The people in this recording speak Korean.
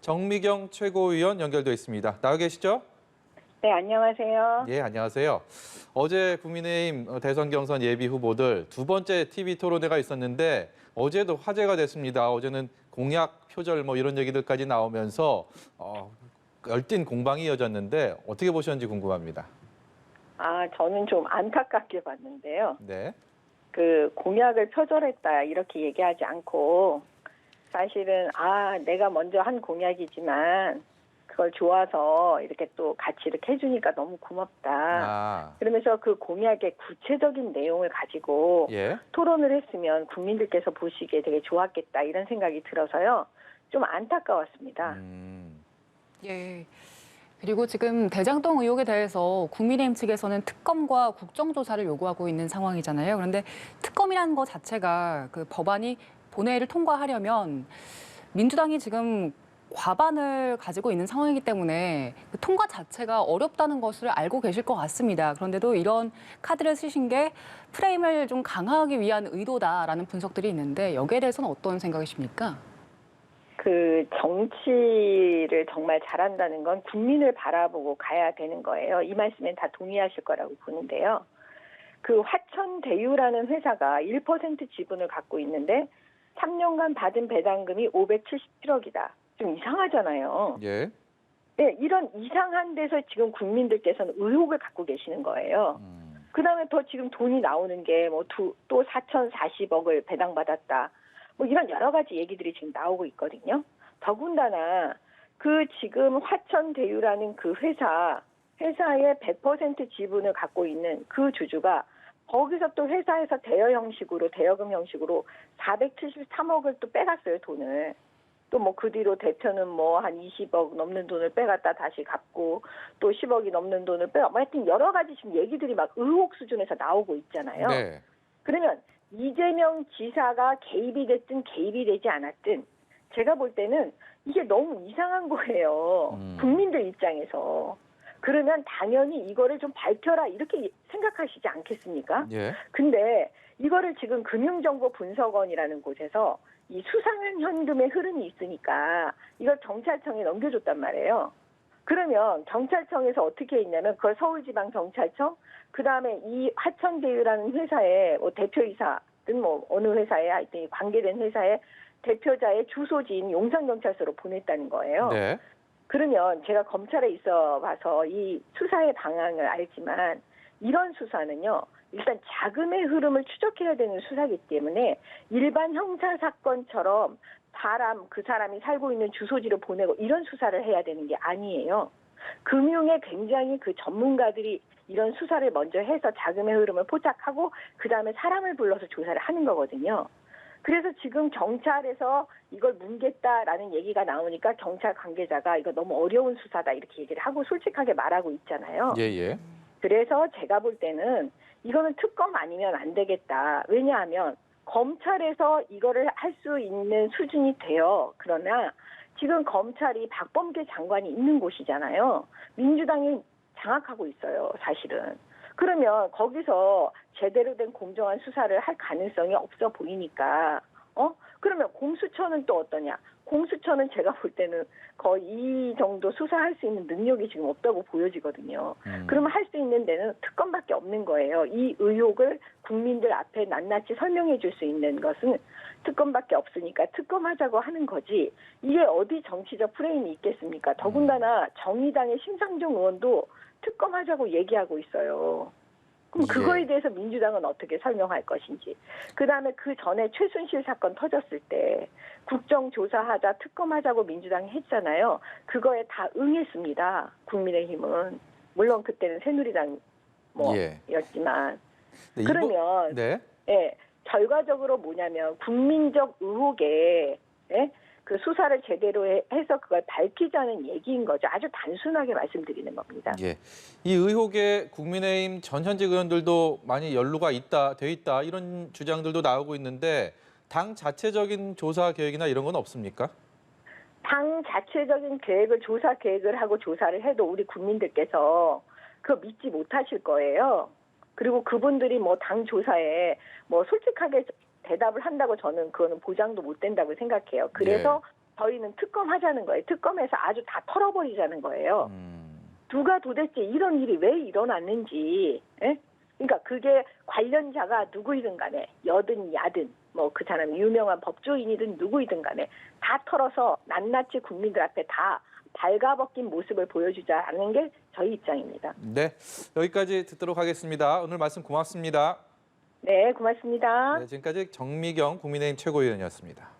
정미경 최고위원 연결돼 있습니다. 나와 계시죠? 네, 안녕하세요. 예, 안녕하세요. 어제 국민의힘 대선 경선 예비 후보들 두 번째 TV 토론회가 있었는데 어제도 화제가 됐습니다. 어제는 공약, 표절 이런 얘기들까지 나오면서 열띤 공방이 이어졌는데 어떻게 보셨는지 궁금합니다. 저는 좀 안타깝게 봤는데요. 네. 그 공약을 표절했다 이렇게 얘기하지 않고 사실은 내가 먼저 한 공약이지만 그걸 좋아서 이렇게 또 같이 이렇게 해주니까 너무 고맙다. 그러면서 그 공약의 구체적인 내용을 가지고 예. 토론을 했으면 국민들께서 보시기에 되게 좋았겠다 이런 생각이 들어서요. 좀 안타까웠습니다. 예. 그리고 지금 대장동 의혹에 대해서 국민의힘 측에서는 특검과 국정조사를 요구하고 있는 상황이잖아요. 그런데 특검이라는 것 자체가 그 법안이 본회의를 통과하려면 민주당이 지금 과반을 가지고 있는 상황이기 때문에 그 통과 자체가 어렵다는 것을 알고 계실 것 같습니다. 그런데도 이런 카드를 쓰신 게 프레임을 좀 강화하기 위한 의도다라는 분석들이 있는데 여기에 대해서는 어떤 생각이십니까? 그 정치를 정말 잘한다는 건 국민을 바라보고 가야 되는 거예요. 이 말씀엔 다 동의하실 거라고 보는데요. 그 화천대유라는 회사가 1% 지분을 갖고 있는데 3년간 받은 배당금이 577억이다. 좀 이상하잖아요. 예. 네, 이런 이상한 데서 지금 국민들께서는 의혹을 갖고 계시는 거예요. 그다음에 더 지금 돈이 나오는 게 또 4,040억을 배당받았다. 이런 여러 가지 얘기들이 지금 나오고 있거든요. 더군다나 그 지금 화천대유라는 그 회사의 100% 지분을 갖고 있는 그 주주가 거기서 또 회사에서 대여금 형식으로 473억을 또 빼갔어요, 돈을. 또 그 뒤로 대표는 한 20억 넘는 돈을 빼갔다 다시 갚고 또 10억이 넘는 돈을 하여튼 여러 가지 지금 얘기들이 막 의혹 수준에서 나오고 있잖아요. 네. 그러면 이재명 지사가 개입이 됐든 개입이 되지 않았든 제가 볼 때는 이게 너무 이상한 거예요. 국민들 입장에서. 그러면 당연히 이거를 좀 밝혀라 이렇게 생각하시지 않겠습니까? 예. 근데 이거를 지금 금융정보분석원이라는 곳에서 이 수상한 현금의 흐름이 있으니까 이걸 경찰청에 넘겨줬단 말이에요. 그러면 경찰청에서 어떻게 했냐면 그걸 서울지방경찰청 그다음에 이 화천대유라는 회사의 대표이사든 어느 회사에 하여튼 관계된 회사의 대표자의 주소지인 용산경찰서로 보냈다는 거예요. 네. 그러면 제가 검찰에 있어 봐서 이 수사의 방향을 알지만 이런 수사는요. 일단 자금의 흐름을 추적해야 되는 수사이기 때문에 일반 형사사건처럼 그 사람이 살고 있는 주소지를 보내고 이런 수사를 해야 되는 게 아니에요. 금융에 굉장히 그 전문가들이 이런 수사를 먼저 해서 자금의 흐름을 포착하고 그다음에 사람을 불러서 조사를 하는 거거든요. 그래서 지금 경찰에서 이걸 뭉갰다라는 얘기가 나오니까 경찰 관계자가 이거 너무 어려운 수사다 이렇게 얘기를 하고 솔직하게 말하고 있잖아요. 예. 그래서 제가 볼 때는 이거는 특검 아니면 안 되겠다. 왜냐하면 검찰에서 이거를 할 수 있는 수준이 돼요. 그러나 지금 검찰이 박범계 장관이 있는 곳이잖아요. 민주당이 장악하고 있어요, 사실은. 그러면 거기서 제대로 된 공정한 수사를 할 가능성이 없어 보이니까, 그러면 공수처는 또 어떠냐? 공수처는 제가 볼 때는 거의 이 정도 수사할 수 있는 능력이 지금 없다고 보여지거든요. 그러면 할 수 있는 데는 특검밖에 없는 거예요. 이 의혹을 국민들 앞에 낱낱이 설명해 줄 수 있는 것은 특검밖에 없으니까 특검하자고 하는 거지. 이게 어디 정치적 프레임이 있겠습니까? 더군다나 정의당의 심상정 의원도 특검하자고 얘기하고 있어요. 그럼 그거에 대해서 민주당은 어떻게 설명할 것인지. 그다음에 그 전에 최순실 사건 터졌을 때 국정조사하자 특검하자고 민주당이 했잖아요. 그거에 다 응했습니다. 국민의힘은. 물론 그때는 새누리당이었지만. 네, 그러면 결과적으로 뭐냐면 국민적 의혹에 그 수사를 제대로 해서 그걸 밝히자는 얘기인 거죠. 아주 단순하게 말씀드리는 겁니다. 예. 이 의혹에 국민의힘 전 현직 의원들도 많이 연루가 돼 있다 이런 주장들도 나오고 있는데 당 자체적인 조사 계획이나 이런 건 없습니까? 당 자체적인 조사 계획을 하고 조사를 해도 우리 국민들께서 그거 믿지 못하실 거예요. 그리고 그분들이 당 조사에 솔직하게 대답을 한다고 저는 그거는 보장도 못 된다고 생각해요. 그래서 저희는 특검하자는 거예요. 특검에서 아주 다 털어버리자는 거예요. 누가 도대체 이런 일이 왜 일어났는지, 예? 그러니까 그게 관련자가 누구이든 간에 여든 야든 뭐 그 사람 유명한 법조인이든 누구이든 간에 다 털어서 낱낱이 국민들 앞에 다 발가벗긴 모습을 보여주자는 게 저희 입장입니다. 네, 여기까지 듣도록 하겠습니다. 오늘 말씀 고맙습니다. 네, 고맙습니다. 네, 지금까지 정미경 국민의힘 최고위원이었습니다.